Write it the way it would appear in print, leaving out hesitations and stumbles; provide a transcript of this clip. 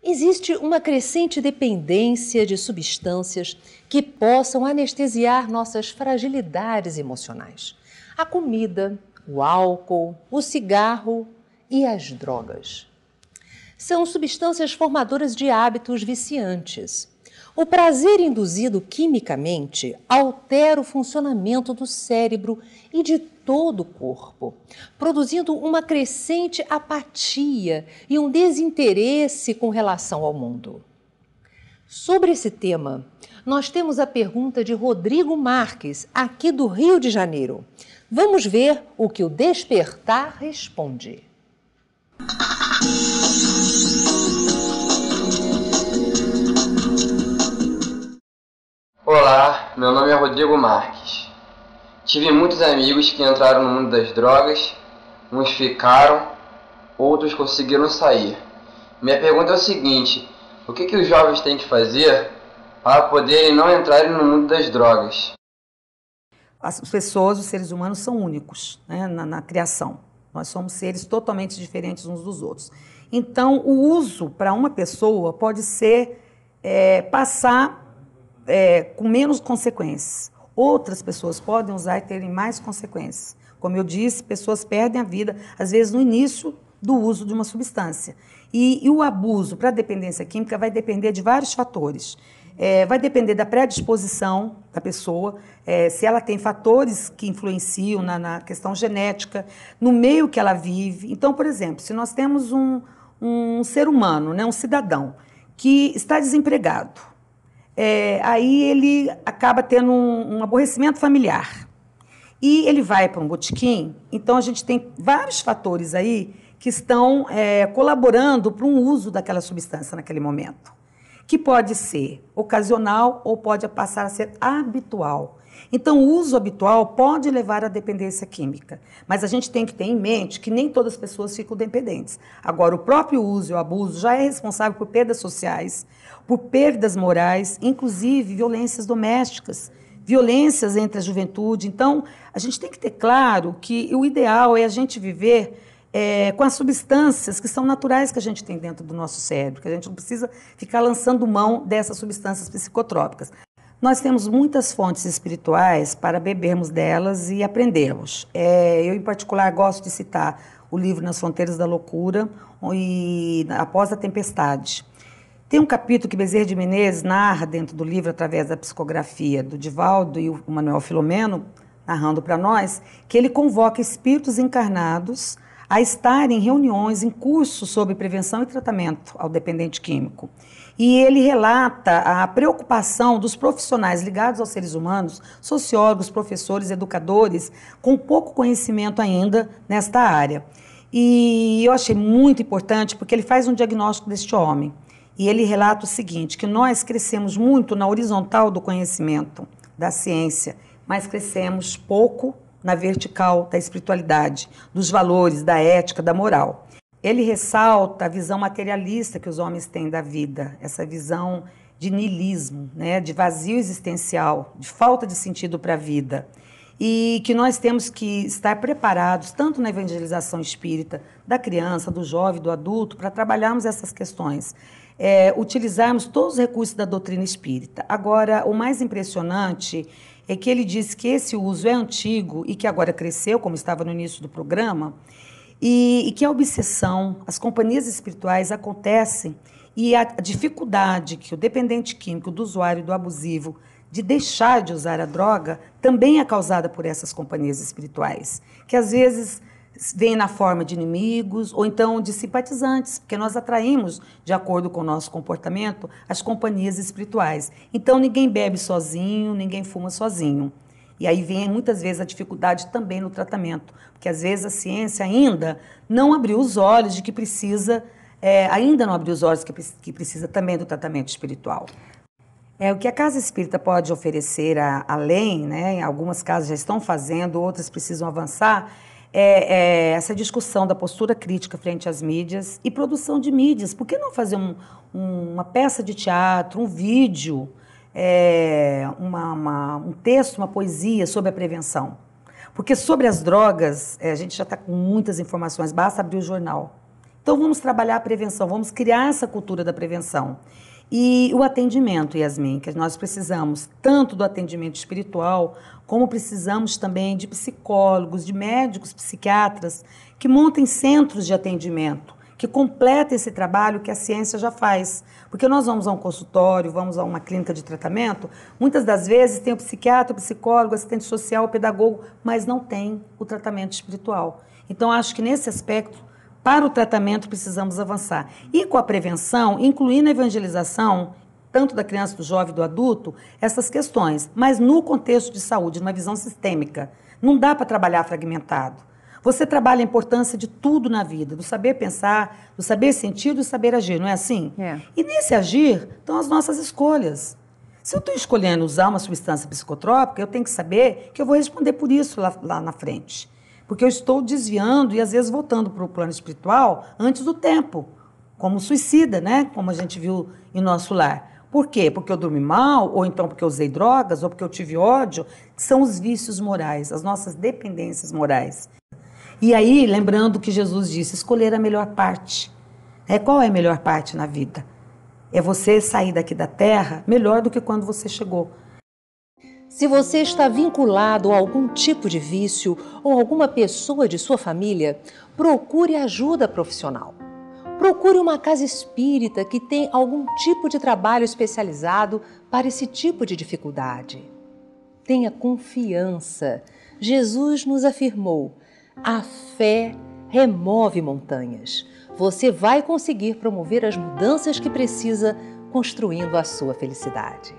Existe uma crescente dependência de substâncias que possam anestesiar nossas fragilidades emocionais. A comida, o álcool, o cigarro e as drogas. São substâncias formadoras de hábitos viciantes. O prazer induzido quimicamente altera o funcionamento do cérebro e de todo o corpo, produzindo uma crescente apatia e um desinteresse com relação ao mundo. Sobre esse tema, nós temos a pergunta de Rodrigo Marques, aqui do Rio de Janeiro. Vamos ver o que o Despertar responde. Olá, meu nome é Rodrigo Marques. Tive muitos amigos que entraram no mundo das drogas, uns ficaram, outros conseguiram sair. Minha pergunta é o seguinte: o que os jovens têm que fazer para poderem não entrarem no mundo das drogas? As pessoas, os seres humanos, são únicos, né, na criação. Nós somos seres totalmente diferentes uns dos outros. Então, o uso para uma pessoa pode ser passar com menos consequências. Outras pessoas podem usar e terem mais consequências. Como eu disse, pessoas perdem a vida, às vezes, no início do uso de uma substância. E o abuso para a dependência química vai depender de vários fatores. Vai depender da predisposição da pessoa, se ela tem fatores que influenciam na questão genética, no meio que ela vive. Então, por exemplo, se nós temos um ser humano, né, um cidadão, que está desempregado, aí ele acaba tendo um aborrecimento familiar. E ele vai para um botequim, então a gente tem vários fatores aí que estão colaborando para um uso daquela substância naquele momento, que pode ser ocasional ou pode passar a ser habitual. Então, o uso habitual pode levar à dependência química, mas a gente tem que ter em mente que nem todas as pessoas ficam dependentes. Agora, o próprio uso e o abuso já é responsável por perdas sociais, por perdas morais, inclusive violências domésticas, violências entre a juventude. Então, a gente tem que ter claro que o ideal é a gente viver com as substâncias que são naturais que a gente tem dentro do nosso cérebro, que a gente não precisa ficar lançando mão dessas substâncias psicotrópicas. Nós temos muitas fontes espirituais para bebermos delas e aprendermos. Eu, em particular, gosto de citar o livro Nas Fronteiras da Loucura e Após a Tempestade. Tem um capítulo que Bezerra de Menezes narra dentro do livro, através da psicografia do Divaldo e o Manuel Filomeno, narrando para nós, que ele convoca espíritos encarnados a estar em reuniões, em cursos sobre prevenção e tratamento ao dependente químico. E ele relata a preocupação dos profissionais ligados aos seres humanos, sociólogos, professores, educadores, com pouco conhecimento ainda nesta área. E eu achei muito importante porque ele faz um diagnóstico deste homem. E ele relata o seguinte, que nós crescemos muito na horizontal do conhecimento, da ciência, mas crescemos pouco na vertical da espiritualidade, dos valores, da ética, da moral. Ele ressalta a visão materialista que os homens têm da vida, essa visão de niilismo, né, de vazio existencial, de falta de sentido para a vida. E que nós temos que estar preparados, tanto na evangelização espírita, da criança, do jovem, do adulto, para trabalharmos essas questões. Utilizarmos todos os recursos da doutrina espírita. Agora, o mais impressionante é que ele diz que esse uso é antigo e que agora cresceu, como estava no início do programa, e que a obsessão, as companhias espirituais acontecem e a dificuldade que o dependente químico, do usuário, do abusivo, de deixar de usar a droga, também é causada por essas companhias espirituais, que às vezes vêm na forma de inimigos ou então de simpatizantes, porque nós atraímos, de acordo com o nosso comportamento, as companhias espirituais. Então, ninguém bebe sozinho, ninguém fuma sozinho. E aí vem, muitas vezes, a dificuldade também no tratamento, porque, às vezes, a ciência ainda não abriu os olhos de que precisa, ainda não abriu os olhos que precisa também do tratamento espiritual. O que a Casa Espírita pode oferecer além, né, em algumas casas já estão fazendo, outras precisam avançar, essa discussão da postura crítica frente às mídias e produção de mídias. Por que não fazer uma peça de teatro, um vídeo, um texto, uma poesia sobre a prevenção? Porque sobre as drogas, a gente já está com muitas informações, basta abrir o jornal. Então vamos trabalhar a prevenção, vamos criar essa cultura da prevenção. E o atendimento, Yasmin, que nós precisamos tanto do atendimento espiritual, como precisamos também de psicólogos, de médicos, psiquiatras, que montem centros de atendimento, que completem esse trabalho que a ciência já faz. Porque nós vamos a um consultório, vamos a uma clínica de tratamento, muitas das vezes tem o psiquiatra, o psicólogo, o assistente social, o pedagogo, mas não tem o tratamento espiritual. Então, acho que nesse aspecto, para o tratamento, precisamos avançar. E com a prevenção, incluindo a evangelização, tanto da criança, do jovem, do adulto, essas questões. Mas no contexto de saúde, numa visão sistêmica, não dá para trabalhar fragmentado. Você trabalha a importância de tudo na vida, do saber pensar, do saber sentir, do saber agir, não é assim? É. E nesse agir estão as nossas escolhas. Se eu estou escolhendo usar uma substância psicotrópica, eu tenho que saber que eu vou responder por isso lá na frente. Porque eu estou desviando e, às vezes, voltando para o plano espiritual antes do tempo, como suicida, né? Como a gente viu em nosso lar. Por quê? Porque eu dormi mal, ou então porque eu usei drogas, ou porque eu tive ódio, que são os vícios morais, as nossas dependências morais. E aí, lembrando que Jesus disse, escolher a melhor parte. Qual é a melhor parte na vida? É você sair daqui da terra melhor do que quando você chegou. Se você está vinculado a algum tipo de vício ou alguma pessoa de sua família, procure ajuda profissional. Procure uma casa espírita que tem algum tipo de trabalho especializado para esse tipo de dificuldade. Tenha confiança. Jesus nos afirmou: a fé remove montanhas. Você vai conseguir promover as mudanças que precisa, construindo a sua felicidade.